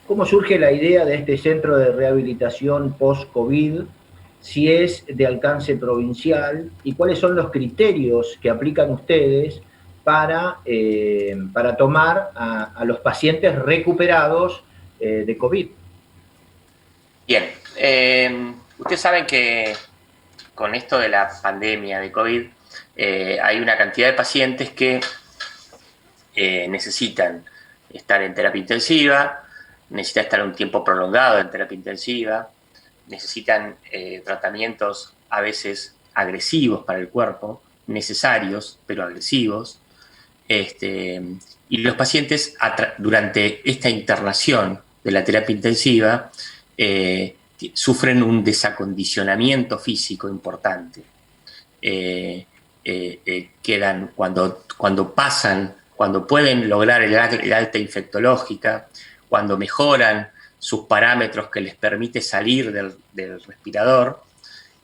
¿Cómo surge la idea de este centro de rehabilitación post-COVID? Si es de alcance provincial y cuáles son los criterios que aplican ustedes para tomar a los pacientes recuperados de COVID. Bien, ustedes saben que con esto de la pandemia de COVID hay una cantidad de pacientes que necesitan estar en terapia intensiva, necesitan estar un tiempo prolongado en terapia intensiva, necesitan tratamientos a veces agresivos para el cuerpo, necesarios, pero agresivos. Y los pacientes durante esta internación de la terapia intensiva sufren un desacondicionamiento físico importante. Quedan, cuando pueden lograr el alta infectológica, cuando mejoran sus parámetros que les permite salir del respirador,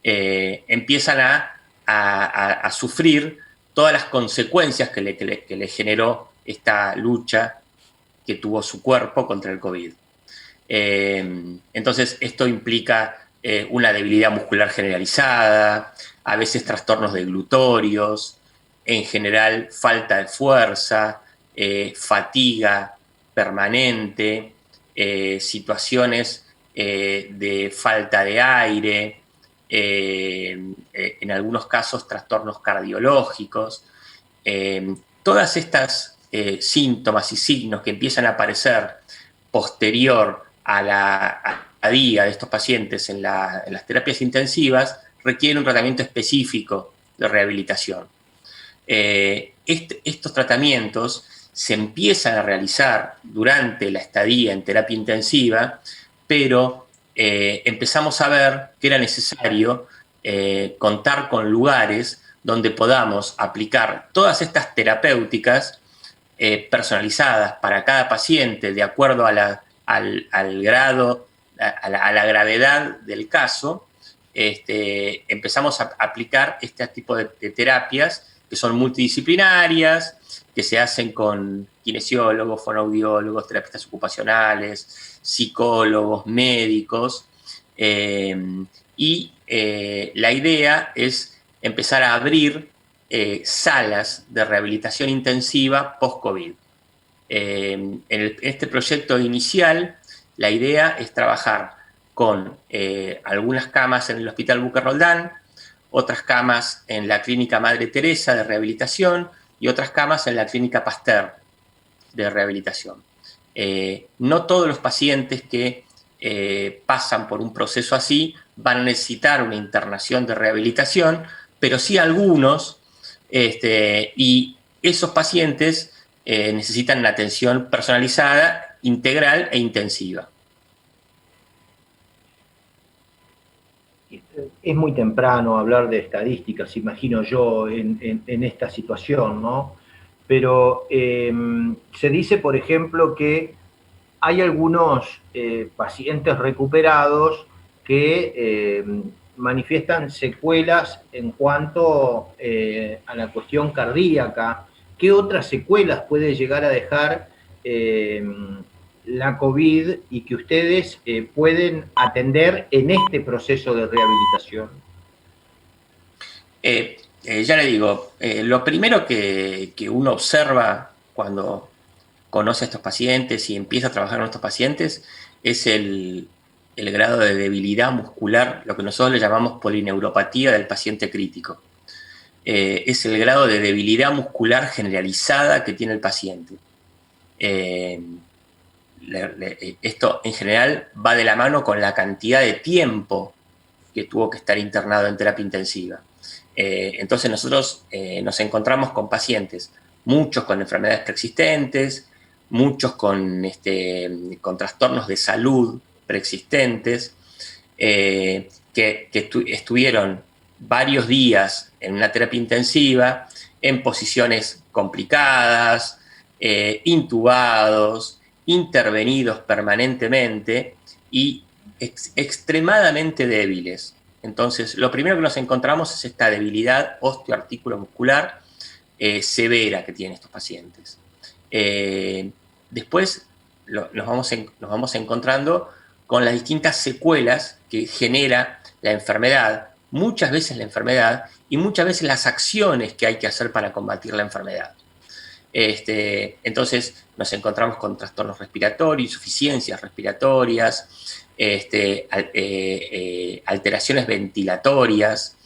empiezan a sufrir todas las consecuencias que le generó esta lucha que tuvo su cuerpo contra el COVID. Entonces, esto implica una debilidad muscular generalizada, a veces trastornos deglutorios, en general falta de fuerza, fatiga permanente, situaciones de falta de aire, en algunos casos trastornos cardiológicos. Todas estas síntomas y signos que empiezan a aparecer posterior a la día de estos pacientes en las terapias intensivas requieren un tratamiento específico de rehabilitación. Estos tratamientos se empiezan a realizar durante la estadía en terapia intensiva, pero empezamos a ver que era necesario contar con lugares donde podamos aplicar todas estas terapéuticas personalizadas para cada paciente de acuerdo al grado, a la gravedad del caso. Empezamos a aplicar este tipo de terapias que son multidisciplinarias, que se hacen con kinesiólogos, fonoaudiólogos, terapistas ocupacionales, psicólogos, médicos, y la idea es empezar a abrir salas de rehabilitación intensiva post-COVID. En este proyecto inicial, la idea es trabajar con algunas camas en el Hospital Buque Roldán, otras camas en la Clínica Madre Teresa de rehabilitación y otras camas en la Clínica Pasteur de rehabilitación. No todos los pacientes que pasan por un proceso así van a necesitar una internación de rehabilitación, pero sí algunos, y esos pacientes necesitan una atención personalizada, integral e intensiva. Es muy temprano hablar de estadísticas, imagino yo, en esta situación, ¿no? Pero se dice, por ejemplo, que hay algunos pacientes recuperados que manifiestan secuelas en cuanto a la cuestión cardíaca. ¿Qué otras secuelas puede llegar a dejar la COVID y que ustedes pueden atender en este proceso de rehabilitación? Ya le digo, lo primero que uno observa cuando conoce a estos pacientes y empieza a trabajar con estos pacientes es el grado de debilidad muscular, lo que nosotros le llamamos polineuropatía del paciente crítico. Es el grado de debilidad muscular generalizada que tiene el paciente. Esto en general va de la mano con la cantidad de tiempo que tuvo que estar internado en terapia intensiva. Entonces nosotros nos encontramos con pacientes, muchos con enfermedades preexistentes, muchos con trastornos de salud preexistentes, que estuvieron varios días en una terapia intensiva, en posiciones complicadas, intubados, intervenidos permanentemente y extremadamente débiles. Entonces, lo primero que nos encontramos es esta debilidad osteoarticulomuscular severa que tienen estos pacientes. Después, nos vamos encontrando con las distintas secuelas que genera la enfermedad, muchas veces la enfermedad y muchas veces las acciones que hay que hacer para combatir la enfermedad. Entonces nos encontramos con trastornos respiratorios, insuficiencias respiratorias, alteraciones ventilatorias,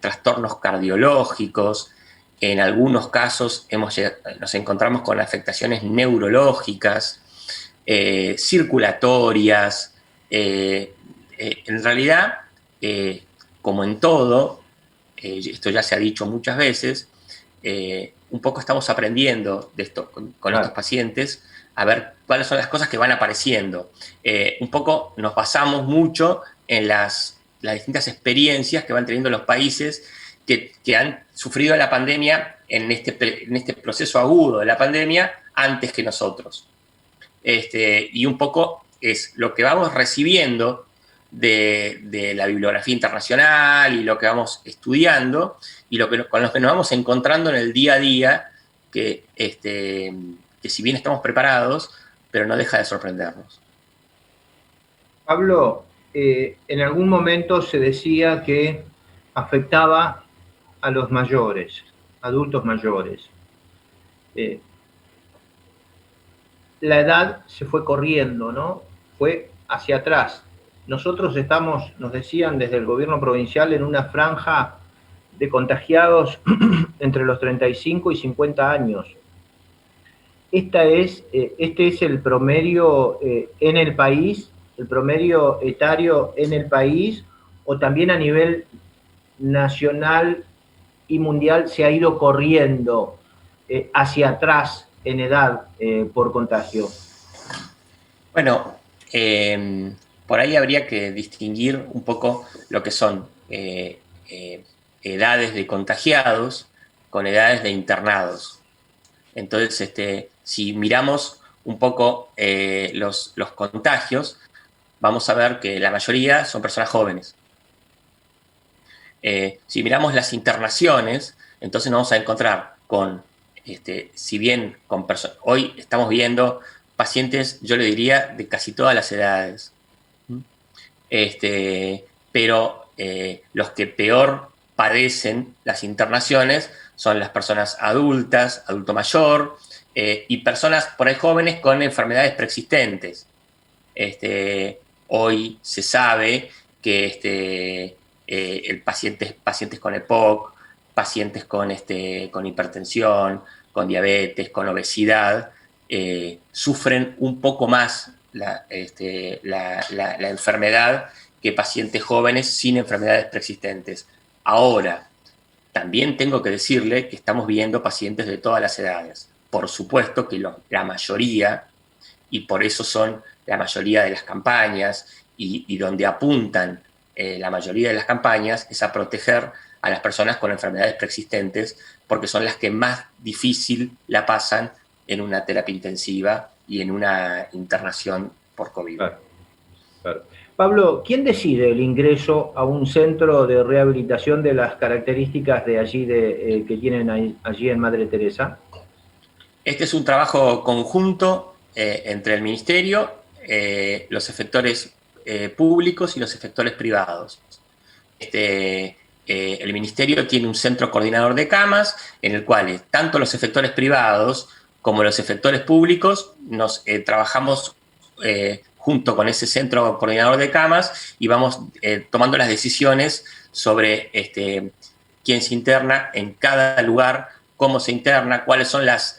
trastornos cardiológicos. En algunos casos nos encontramos con afectaciones neurológicas, circulatorias. En realidad, como en todo, esto ya se ha dicho muchas veces, un poco estamos aprendiendo de esto con estos pacientes, a ver cuáles son las cosas que van apareciendo. Un poco nos basamos mucho en las distintas experiencias que van teniendo los países que han sufrido la pandemia en este proceso agudo de la pandemia antes que nosotros. Y un poco es lo que vamos recibiendo de la bibliografía internacional y lo que vamos estudiando y con lo que nos vamos encontrando en el día a día, que si bien estamos preparados, pero no deja de sorprendernos. Pablo, en algún momento se decía que afectaba a los mayores, adultos mayores. La edad se fue corriendo, ¿no? Fue hacia atrás. Nosotros estamos, nos decían desde el gobierno provincial, en una franja de contagiados entre los 35 y 50 años. Este es el promedio en el país, el promedio etario en el país, o también a nivel nacional y mundial se ha ido corriendo hacia atrás en edad por contagio. Bueno, por ahí habría que distinguir un poco lo que son edades de contagiados con edades de internados. Entonces, si miramos un poco los contagios, vamos a ver que la mayoría son personas jóvenes. Si miramos las internaciones, entonces nos vamos a encontrar con, si bien hoy estamos viendo pacientes, yo le diría, de casi todas las edades. Pero los que peor padecen las internaciones son las personas adultas, adulto mayor, y personas por ahí jóvenes con enfermedades preexistentes. Hoy se sabe que pacientes con EPOC, pacientes con hipertensión, con diabetes, con obesidad, sufren un poco más la enfermedad que pacientes jóvenes sin enfermedades preexistentes. Ahora, también tengo que decirle que estamos viendo pacientes de todas las edades. Por supuesto que la mayoría, y por eso son la mayoría de las campañas, y donde apuntan la mayoría de las campañas, es a proteger a las personas con enfermedades preexistentes, porque son las que más difícil la pasan en una terapia intensiva y en una internación por COVID. Claro, claro. Pablo, ¿quién decide el ingreso a un centro de rehabilitación de las características de allí que tienen allí en Madre Teresa? Este es un trabajo conjunto entre el Ministerio, los efectores públicos y los efectores privados. El Ministerio tiene un centro coordinador de camas en el cual tanto los efectores privados como los efectores públicos nos trabajamos junto con ese centro coordinador de camas y vamos tomando las decisiones sobre quién se interna en cada lugar, cómo se interna, cuáles son las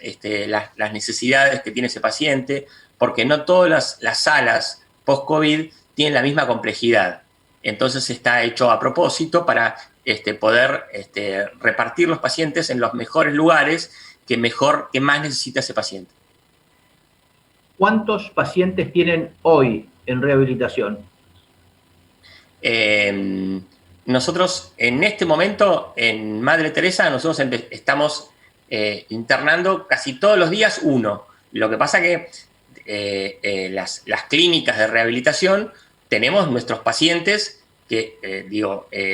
necesidades que tiene ese paciente, porque no todas las salas post-COVID tienen la misma complejidad. Entonces está hecho a propósito para poder repartir los pacientes en los mejores lugares que más necesita ese paciente. ¿Cuántos pacientes tienen hoy en rehabilitación? Nosotros en este momento en Madre Teresa nosotros estamos internando casi todos los días uno. Lo que pasa que las clínicas de rehabilitación tenemos nuestros pacientes que,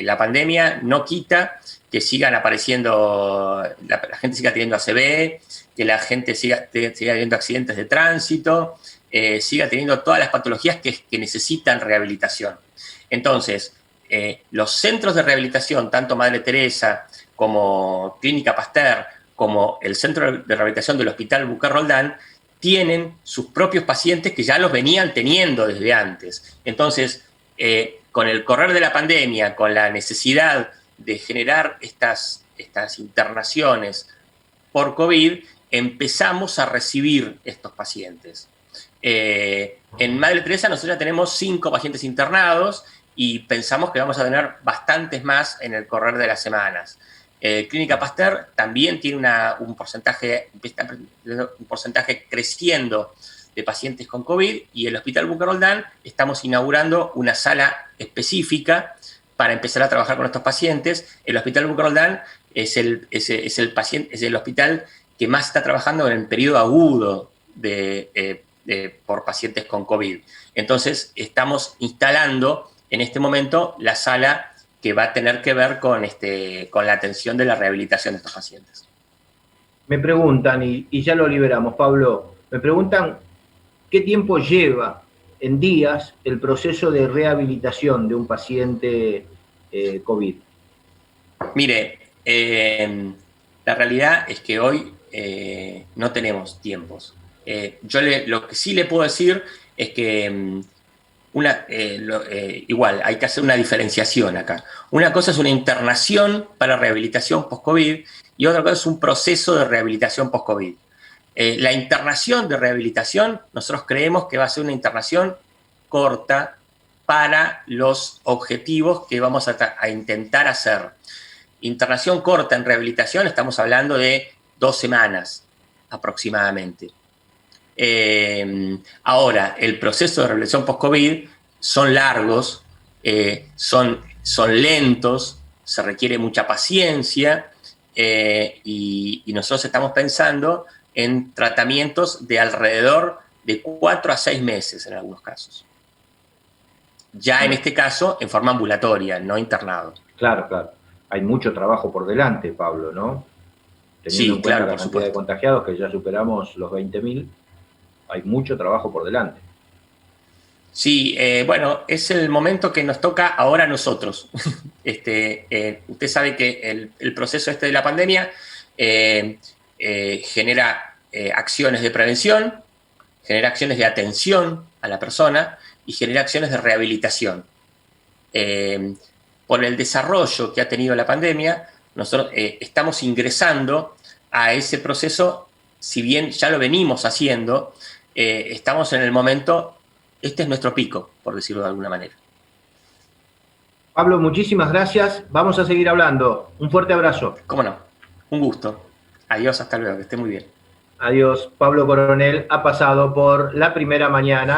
la pandemia no quita que sigan apareciendo, la gente siga teniendo ACV, que la gente siga teniendo accidentes de tránsito, siga teniendo todas las patologías que necesitan rehabilitación. Entonces, los centros de rehabilitación, tanto Madre Teresa como Clínica Pasteur, como el Centro de Rehabilitación del Hospital Bucar Roldán, tienen sus propios pacientes que ya los venían teniendo desde antes. Entonces, con el correr de la pandemia, con la necesidad de generar estas internaciones por COVID, empezamos a recibir estos pacientes. En Madre Teresa nosotros ya tenemos 5 pacientes internados y pensamos que vamos a tener bastantes más en el correr de las semanas. Clínica Pasteur también tiene un porcentaje creciendo de pacientes con COVID, y el Hospital Bucar Roldán estamos inaugurando una sala específica para empezar a trabajar con estos pacientes. El Hospital Bucar Roldán es el hospital que más está trabajando en el periodo agudo por pacientes con COVID. Entonces, estamos instalando en este momento la sala que va a tener que ver con la atención de la rehabilitación de estos pacientes. Me preguntan, y ya lo liberamos, Pablo, me preguntan qué tiempo lleva en días el proceso de rehabilitación de un paciente COVID. Mire, la realidad es que hoy no tenemos tiempos. Lo que sí le puedo decir es que igual, hay que hacer una diferenciación acá. Una cosa es una internación para rehabilitación post-COVID y otra cosa es un proceso de rehabilitación post-COVID. La internación de rehabilitación, nosotros creemos que va a ser una internación corta para los objetivos que vamos a intentar hacer. Internación corta en rehabilitación, estamos hablando de 2 semanas aproximadamente. Ahora, el proceso de rehabilitación post-COVID son largos, son lentos, se requiere mucha paciencia, y nosotros estamos pensando en tratamientos de alrededor de 4 a 6 meses en algunos casos. Ya en este caso, en forma ambulatoria, no internado. Claro, claro. Hay mucho trabajo por delante, Pablo, ¿no? Teniendo en cuenta la cantidad de contagiados, que ya superamos los 20.000, hay mucho trabajo por delante. Sí, bueno, es el momento que nos toca ahora a nosotros. Usted sabe que el proceso de la pandemia genera acciones de prevención, genera acciones de atención a la persona y genera acciones de rehabilitación. Por el desarrollo que ha tenido la pandemia, nosotros estamos ingresando a ese proceso, si bien ya lo venimos haciendo, estamos en el momento, este es nuestro pico, por decirlo de alguna manera. Pablo, muchísimas gracias. Vamos a seguir hablando. Un fuerte abrazo. Cómo no. Un gusto. Adiós, hasta luego. Que esté muy bien. Adiós. Pablo Coronel ha pasado por La Primera Mañana.